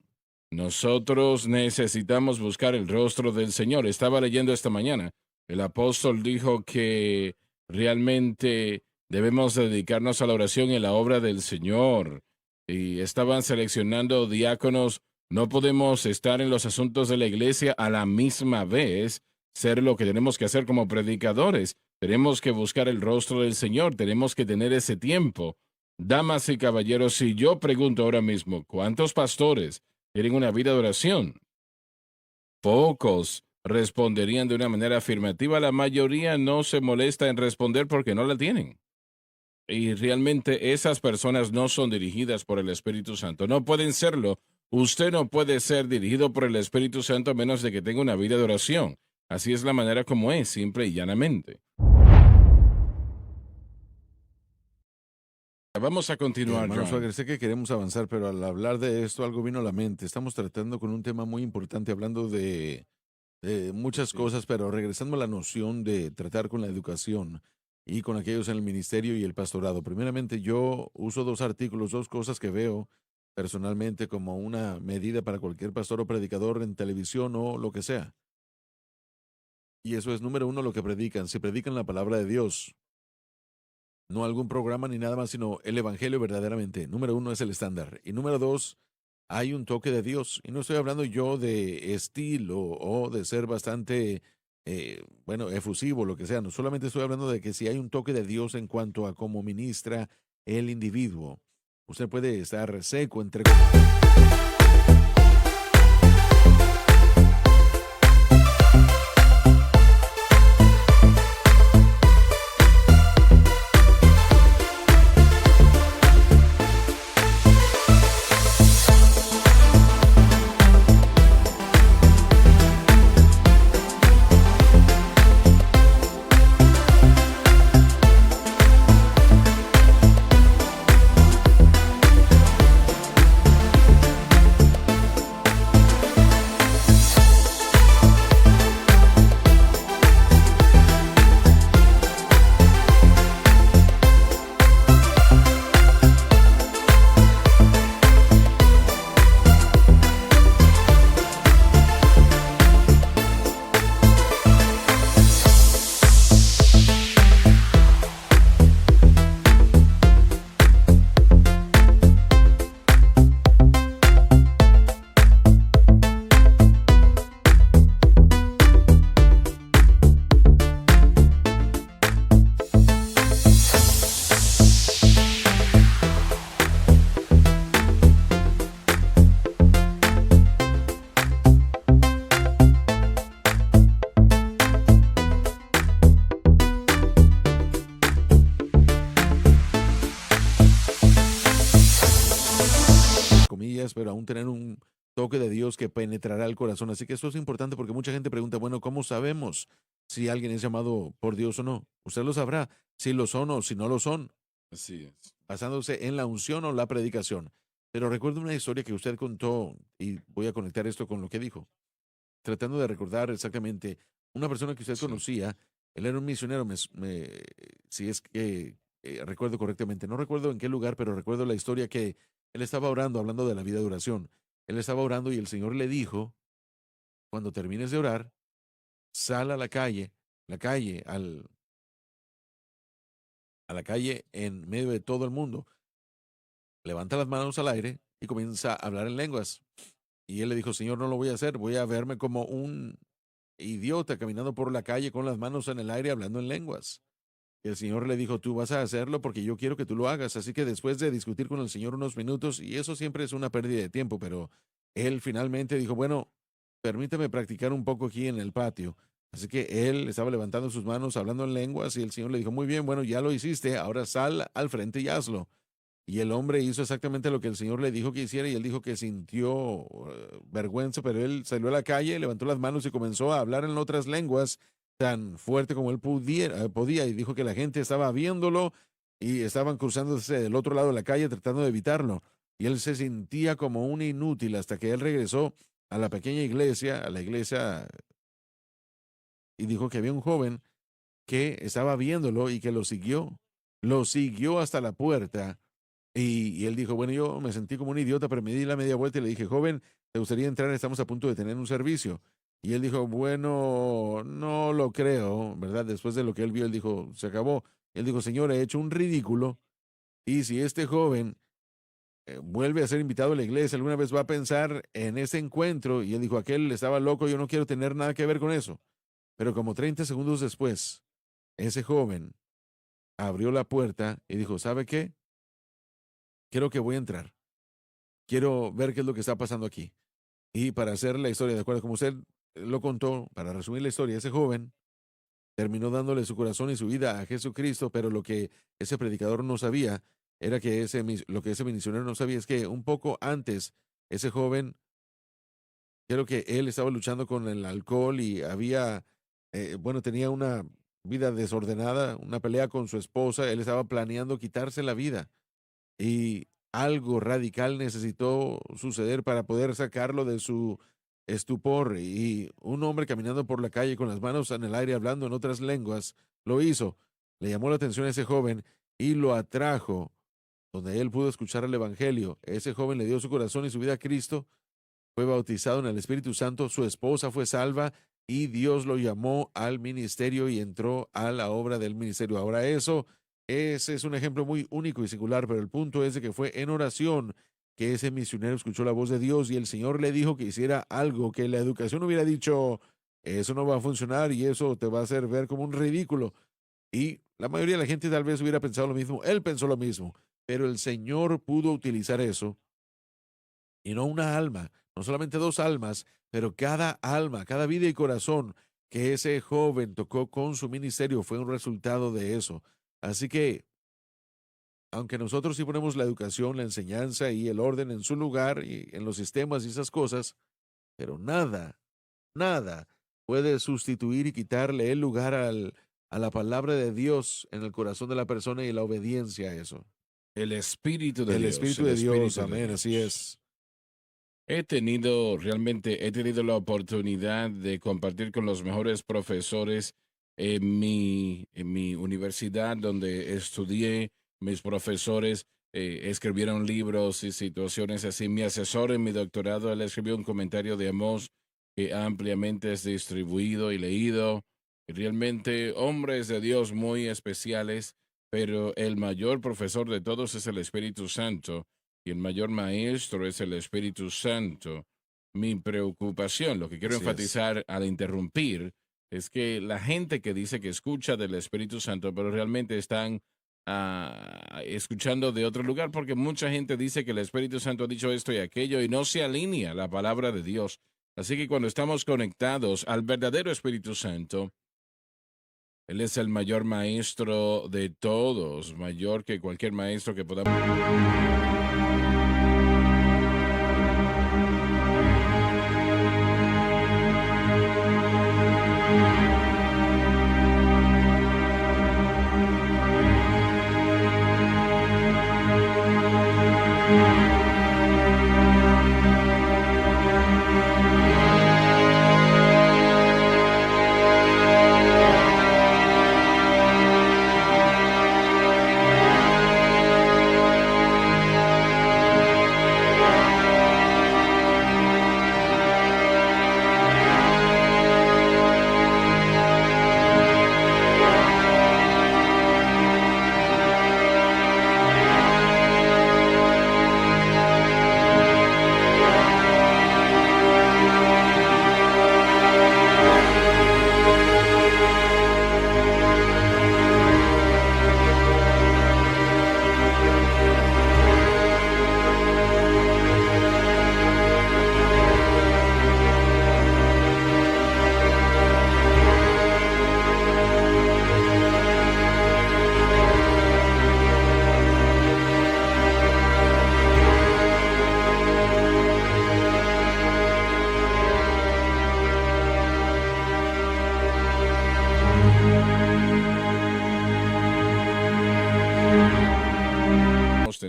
Nosotros necesitamos buscar el rostro del Señor. Estaba leyendo esta mañana. El apóstol dijo que realmente debemos dedicarnos a la oración en la obra del Señor. Y estaban seleccionando diáconos. No podemos estar en los asuntos de la iglesia a la misma vez, ser lo que tenemos que hacer como predicadores. Tenemos que buscar el rostro del Señor. Tenemos que tener ese tiempo. Damas y caballeros, si yo pregunto ahora mismo, ¿cuántos pastores tienen una vida de oración? Pocos responderían de una manera afirmativa. La mayoría no se molesta en responder porque no la tienen. Y realmente esas personas no son dirigidas por el Espíritu Santo. No pueden serlo. Usted no puede ser dirigido por el Espíritu Santo a menos de que tenga una vida de oración. Así es la manera como es, simple y llanamente. Vamos a continuar, Hermano John. Swagger, sé que queremos avanzar, pero al hablar de esto algo vino a la mente. Estamos tratando con un tema muy importante, hablando de muchas Sí. cosas, pero regresando a la noción de tratar con la educación y con aquellos en el ministerio y el pastorado. Primeramente, yo uso dos artículos, dos cosas que veo personalmente como una medida para cualquier pastor o predicador en televisión o lo que sea. Y eso es, número uno, lo que predican. Si predican la palabra de Dios, no algún programa ni nada más, sino el evangelio verdaderamente. Número uno es el estándar. Y número dos, hay un toque de Dios. Y no estoy hablando yo de estilo o de ser bastante, efusivo, lo que sea. No solamente estoy hablando de que si hay un toque de Dios en cuanto a cómo ministra el individuo. Usted puede estar seco entre... pero aún tener un toque de Dios que penetrará el corazón. Así que esto es importante porque mucha gente pregunta, bueno, ¿cómo sabemos si alguien es llamado por Dios o no? Usted lo sabrá, si lo son o si no lo son, Así es. basándose en la unción o la predicación. Pero recuerdo una historia que usted contó y voy a conectar esto con lo que dijo, tratando de recordar exactamente una persona que usted Sí. conocía. Él era un misionero, si es que recuerdo correctamente. No recuerdo en qué lugar, pero recuerdo la historia que él estaba orando, hablando de la vida de oración. Él estaba orando y el Señor le dijo, cuando termines de orar, sal a la calle, a la calle en medio de todo el mundo, levanta las manos al aire y comienza a hablar en lenguas. Y él le dijo, Señor, no lo voy a hacer, voy a verme como un idiota caminando por la calle con las manos en el aire hablando en lenguas. Y el Señor le dijo, tú vas a hacerlo porque yo quiero que tú lo hagas. Así que después de discutir con el Señor unos minutos, y eso siempre es una pérdida de tiempo, pero él finalmente dijo, bueno, permítame practicar un poco aquí en el patio. Así que él estaba levantando sus manos, hablando en lenguas, y el Señor le dijo, muy bien, bueno, ya lo hiciste, ahora sal al frente y hazlo. Y el hombre hizo exactamente lo que el Señor le dijo que hiciera, y él dijo que sintió vergüenza, pero él salió a la calle, levantó las manos y comenzó a hablar en otras lenguas tan fuerte como él podía, y dijo que la gente estaba viéndolo y estaban cruzándose del otro lado de la calle tratando de evitarlo. Y él se sentía como un inútil hasta que él regresó a la pequeña iglesia, a la iglesia, y dijo que había un joven que estaba viéndolo y que lo siguió hasta la puerta y él dijo, bueno, yo me sentí como un idiota, pero me di la media vuelta y le dije, joven, ¿te gustaría entrar? Estamos a punto de tener un servicio. Y él dijo, bueno, no lo creo, ¿verdad? Después de lo que él vio, él dijo, se acabó. Él dijo, señor, he hecho un ridículo. Y si este joven vuelve a ser invitado a la iglesia, alguna vez va a pensar en ese encuentro. Y él dijo, aquel estaba loco, yo no quiero tener nada que ver con eso. Pero como 30 segundos después, ese joven abrió la puerta y dijo, ¿sabe qué? Creo que voy a entrar. Quiero ver qué es lo que está pasando aquí. Y para hacer la historia, de acuerdo como usted lo contó, para resumir la historia, ese joven terminó dándole su corazón y su vida a Jesucristo, pero lo que ese predicador no sabía era que lo que ese misionero no sabía es que un poco antes, ese joven, creo que él estaba luchando con el alcohol y bueno, tenía una vida desordenada, una pelea con su esposa, él estaba planeando quitarse la vida. Y algo radical necesitó suceder para poder sacarlo de su estupor. Y un hombre caminando por la calle con las manos en el aire hablando en otras lenguas lo hizo. Le llamó la atención a ese joven y lo atrajo donde él pudo escuchar el Evangelio. Ese joven le dio su corazón y su vida a Cristo, fue bautizado en el Espíritu Santo, su esposa fue salva y Dios lo llamó al ministerio y entró a la obra del ministerio. Ahora ese es un ejemplo muy único y singular, pero el punto es de que fue en oración que ese misionero escuchó la voz de Dios y el Señor le dijo que hiciera algo que la educación hubiera dicho, eso no va a funcionar y eso te va a hacer ver como un ridículo. Y la mayoría de la gente tal vez hubiera pensado lo mismo, él pensó lo mismo, pero el Señor pudo utilizar eso y no una alma, no solamente dos almas, pero cada alma, cada vida y corazón que ese joven tocó con su ministerio fue un resultado de eso. Así que, aunque nosotros sí ponemos la educación, la enseñanza y el orden en su lugar y en los sistemas y esas cosas, pero nada puede sustituir y quitarle el lugar a la palabra de Dios en el corazón de la persona y la obediencia a eso. El Espíritu de El Dios, Espíritu el de Dios, Espíritu de amén, así Dios. es. Realmente he tenido la oportunidad de compartir con los mejores profesores en mi universidad donde estudié. Mis profesores escribieron libros y situaciones así. Mi asesor en mi doctorado, él escribió un comentario de Amós que ampliamente es distribuido y leído. Realmente hombres de Dios muy especiales, pero el mayor profesor de todos es el Espíritu Santo y el mayor maestro es el Espíritu Santo. Mi preocupación, lo que quiero Así es. enfatizar al interrumpir, es que la gente que dice que escucha del Espíritu Santo, pero realmente están escuchando de otro lugar, porque mucha gente dice que el Espíritu Santo ha dicho esto y aquello y no se alinea la palabra de Dios. Así que cuando estamos conectados al verdadero Espíritu Santo, Él es el mayor maestro de todos, mayor que cualquier maestro que podamos.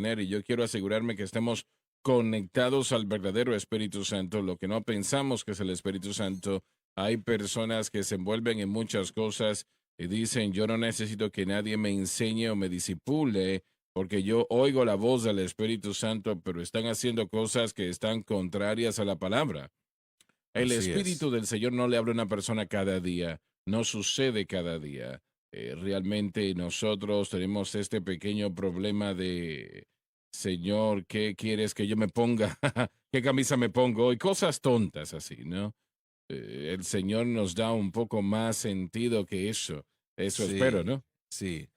tener y yo quiero asegurarme que estemos conectados al verdadero Espíritu Santo, lo que no pensamos que es el Espíritu Santo. Hay personas que se envuelven en muchas cosas y dicen, yo no necesito que nadie me enseñe o me disipule, porque yo oigo la voz del Espíritu Santo, pero están haciendo cosas que están contrarias a la palabra. El Así es. Espíritu del Señor no le habla a una persona cada día, no sucede cada día. Realmente nosotros tenemos este pequeño problema de, Señor, ¿qué quieres que yo me ponga? ¿Qué camisa me pongo? Y cosas tontas así, ¿no? El Señor nos da un poco más sentido que eso. Eso espero, Sí, ¿no? sí.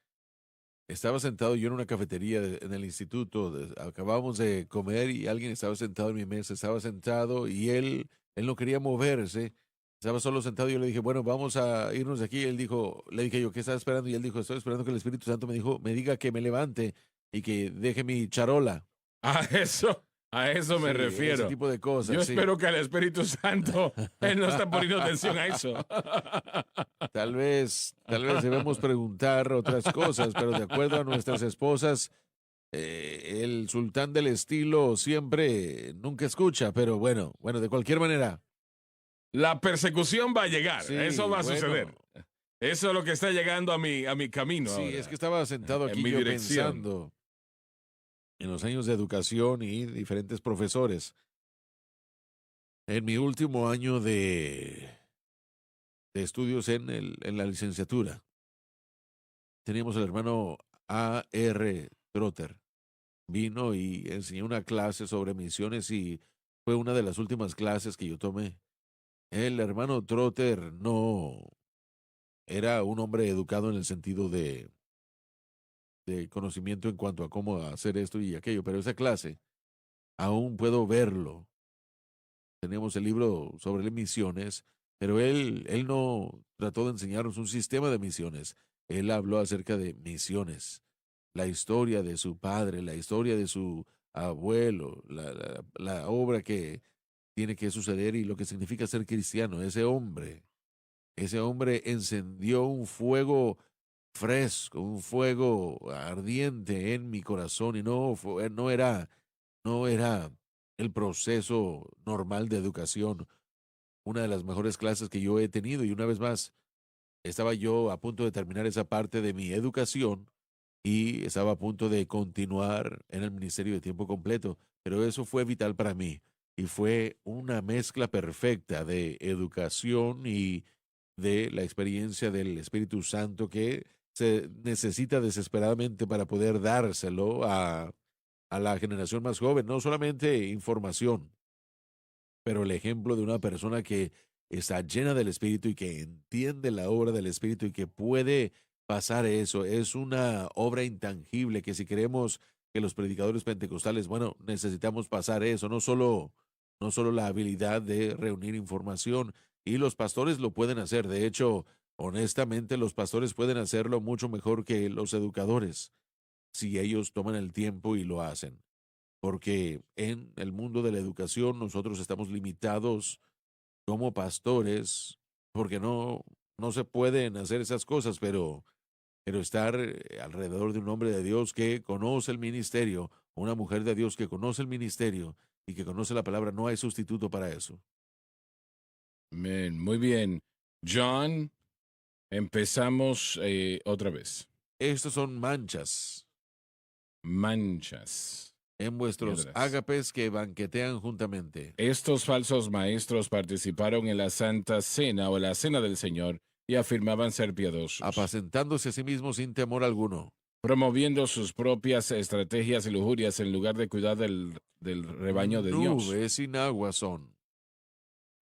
Estaba sentado yo en una cafetería en el instituto, acabábamos de comer y alguien estaba sentado en mi mesa, estaba sentado y él no quería moverse, estaba solo sentado y yo le dije, bueno, vamos a irnos de aquí. Él dijo, le dije yo, ¿qué estaba esperando? Y él dijo, estoy esperando que el Espíritu Santo me diga que me levante y que deje mi charola. A eso, a eso Sí, me ese refiero. tipo de Yo cosas, sí. espero que al Espíritu Santo, Él no está poniendo atención a eso. Tal vez debemos preguntar otras cosas, pero de acuerdo a nuestras esposas, el sultán del estilo siempre nunca escucha, pero bueno, de cualquier manera. La persecución va a llegar, eso Sí, va a bueno, suceder. Eso es lo que está llegando a mi camino sí, es que ahora, estaba sentado en aquí mi yo dirección. pensando en los años de educación y diferentes profesores. En mi último año de estudios en la licenciatura, teníamos el hermano A.R. Trotter. Vino y enseñó una clase sobre misiones y fue una de las últimas clases que yo tomé. El hermano Trotter no era un hombre educado en el sentido de conocimiento en cuanto a cómo hacer esto y aquello, pero esa clase aún puedo verlo. Tenemos el libro sobre misiones, pero él no trató de enseñarnos un sistema de misiones. Él habló acerca de misiones, la historia de su padre, la historia de su abuelo, la obra que tiene que suceder y lo que significa ser cristiano. Ese hombre encendió un fuego fresco, un fuego ardiente en mi corazón y no era el proceso normal de educación, una de las mejores clases que yo he tenido y una vez más estaba yo a punto de terminar esa parte de mi educación y estaba a punto de continuar en el ministerio de tiempo completo, pero eso fue vital para mí y fue una mezcla perfecta de educación y de la experiencia del Espíritu Santo que se necesita desesperadamente para poder dárselo a la generación más joven, no solamente información, pero el ejemplo de una persona que está llena del Espíritu y que entiende la obra del Espíritu y que puede pasar eso. Es una obra intangible que si queremos que los predicadores pentecostales, bueno, necesitamos pasar eso, no solo la habilidad de reunir información y los pastores lo pueden hacer. De hecho, honestamente, los pastores pueden hacerlo mucho mejor que los educadores si ellos toman el tiempo y lo hacen porque en el mundo de la educación nosotros estamos limitados como pastores, porque no se pueden hacer esas cosas, pero estar alrededor de un hombre de Dios que conoce el ministerio, una mujer de Dios que conoce el ministerio y que conoce la palabra, no hay sustituto para eso. Amén, muy bien. John, empezamos otra vez. Estos son manchas Manchas. en Y vuestros atrás. ágapes que banquetean juntamente, Estos falsos maestros participaron en la Santa Cena o la Cena del Señor y afirmaban ser piadosos, apacentándose a sí mismos sin temor alguno. promoviendo sus propias estrategias y lujurias en lugar de cuidar del rebaño de Dios. Nubes sin agua son.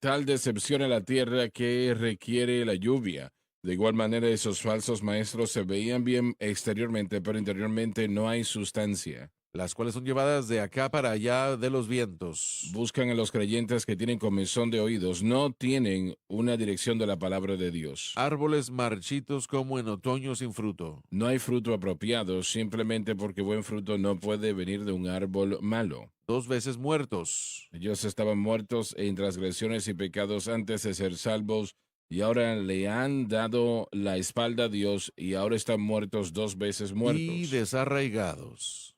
Tal decepción a la tierra que requiere la lluvia. De igual manera, esos falsos maestros se veían bien exteriormente, pero interiormente no hay sustancia. Las cuales son llevadas de acá para allá de los vientos. Buscan a los creyentes que tienen comezón de oídos, no tienen una dirección de la palabra de Dios. Árboles marchitos como en otoño sin fruto. No hay fruto apropiado, simplemente porque buen fruto no puede venir de un árbol malo. 2 veces muertos. Ellos estaban muertos en transgresiones y pecados antes de ser salvos, y ahora le han dado la espalda a Dios, y ahora están muertos 2 veces Y muertos. desarraigados.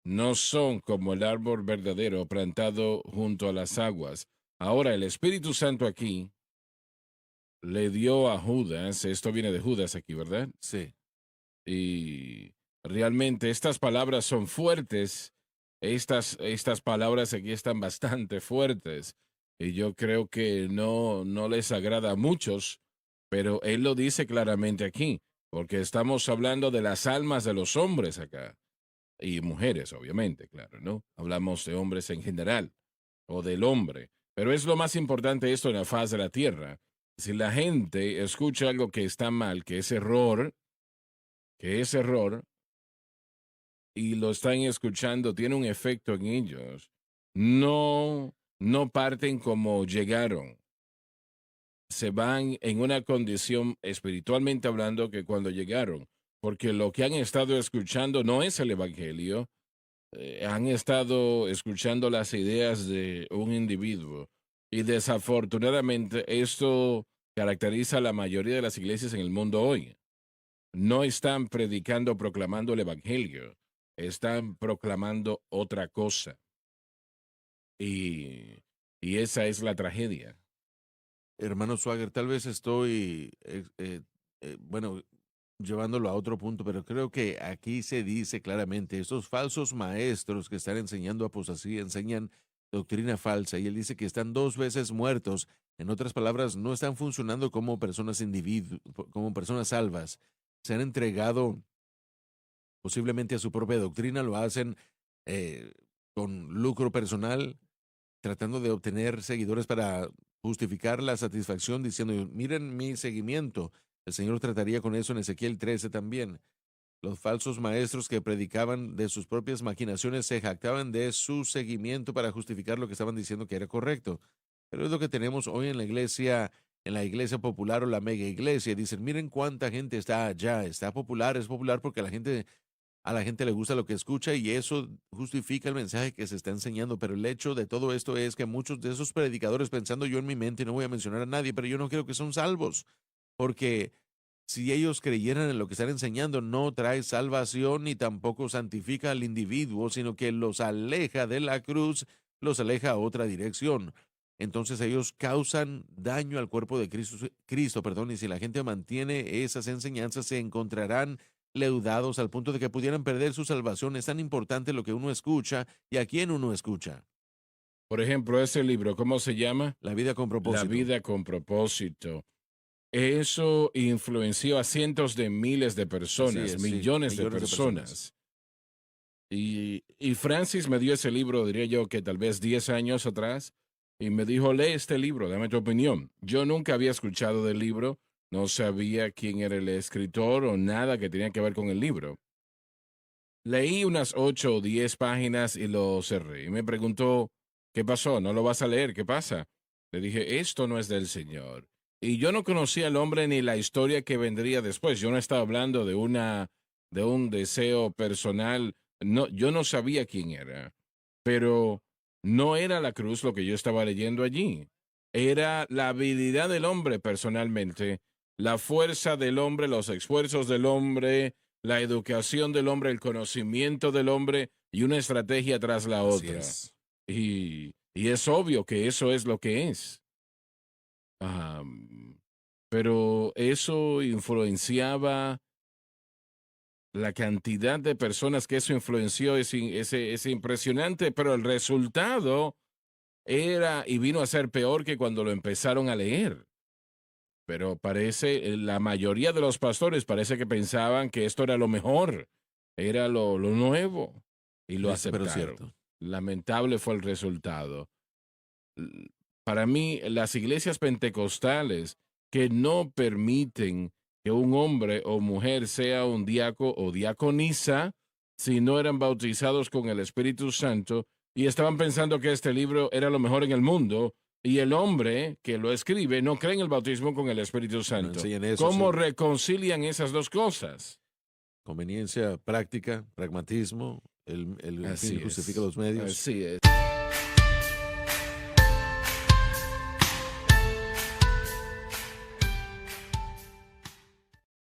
no son como el árbol verdadero plantado junto a las aguas. Ahora, el Espíritu Santo aquí le dio a Judas, esto viene de Judas aquí, ¿verdad? Sí. Y realmente estas palabras son fuertes. Estas palabras aquí están bastante fuertes. Y yo creo que no les agrada a muchos, pero él lo dice claramente aquí, porque estamos hablando de las almas de los hombres acá. Y mujeres, obviamente, claro, ¿no? Hablamos de hombres en general, o del hombre. Pero es lo más importante esto en la faz de la tierra. Si la gente escucha algo que está mal, que es error, y lo están escuchando, tiene un efecto en ellos. No parten como llegaron. Se van en una condición espiritualmente hablando que cuando llegaron, porque lo que han estado escuchando no es el Evangelio, han estado escuchando las ideas de un individuo. Y desafortunadamente esto caracteriza a la mayoría de las iglesias en el mundo hoy. No están predicando, proclamando el Evangelio, están proclamando otra cosa. Y, y esa es la tragedia. Hermano Swagger, tal vez estoy, bueno, llevándolo a otro punto, pero creo que aquí se dice claramente, estos falsos maestros que están enseñando apostasía, enseñan doctrina falsa, y él dice que están 2 veces muertos. En otras palabras, no están funcionando como personas como personas salvas. Se han entregado posiblemente a su propia doctrina, lo hacen eh, con lucro personal, tratando de obtener seguidores para justificar la satisfacción, diciendo, miren mi seguimiento. El Señor trataría con eso en Ezequiel 13 también. Los falsos maestros que predicaban de sus propias maquinaciones se jactaban de su seguimiento para justificar lo que estaban diciendo que era correcto. Pero es lo que tenemos hoy en la iglesia popular o la mega iglesia. Dicen, miren cuánta gente está allá, está popular, es popular porque a la gente le gusta lo que escucha y eso justifica el mensaje que se está enseñando, pero el hecho de todo esto es que muchos de esos predicadores, pensando yo en mi mente, no voy a mencionar a nadie, pero yo no creo que son salvos, porque si ellos creyeran en lo que están enseñando, no trae salvación ni tampoco santifica al individuo, sino que los aleja de la cruz, los aleja a otra dirección. Entonces ellos causan daño al cuerpo de Cristo, perdón, y si la gente mantiene esas enseñanzas, se encontrarán leudados al punto de que pudieran perder su salvación. Es tan importante lo que uno escucha y a quién uno escucha. Por ejemplo, ese libro, ¿cómo se llama? La vida con La propósito. vida con propósito. Eso influenció a cientos de miles de Así personas, es, sí, millones de millones de personas. personas. Y Francis me dio ese libro, diría yo que tal vez 10 años atrás, y me dijo, lee este libro, dame tu opinión. Yo nunca había escuchado del libro, no sabía quién era el escritor o nada que tenía que ver con el libro. Leí unas 8 o 10 páginas y lo cerré. Y me preguntó, ¿qué pasó? ¿No lo vas a leer? ¿Qué pasa? Le dije, esto no es del Señor. Y yo no conocía al hombre ni la historia que vendría después. Yo no estaba hablando de un deseo personal. No, yo no sabía quién era. Pero no era la cruz lo que yo estaba leyendo allí. Era la habilidad del hombre personalmente, la fuerza del hombre, los esfuerzos del hombre, la educación del hombre, el conocimiento del hombre y una estrategia tras la Así otra. es. Y es obvio que eso es lo que es. Am, pero eso influenciaba la cantidad de personas que eso influenció es impresionante, pero el resultado era y vino a ser peor que cuando lo empezaron a leer. Pero parece, la mayoría de los pastores parece que pensaban que esto era lo mejor, era lo nuevo, y lo Triste, pero aceptaron. cierto. Lamentable fue el resultado. Para mí, las iglesias pentecostales que no permiten que un hombre o mujer sea un diaco o diaconisa si no eran bautizados con el Espíritu Santo y estaban pensando que este libro era lo mejor en el mundo y el hombre que lo escribe no cree en el bautismo con el Espíritu No Santo. enseñan eso, ¿Cómo sí. reconcilian esas dos cosas? Conveniencia práctica, pragmatismo, el fin Así justifica es. los medios. Así es.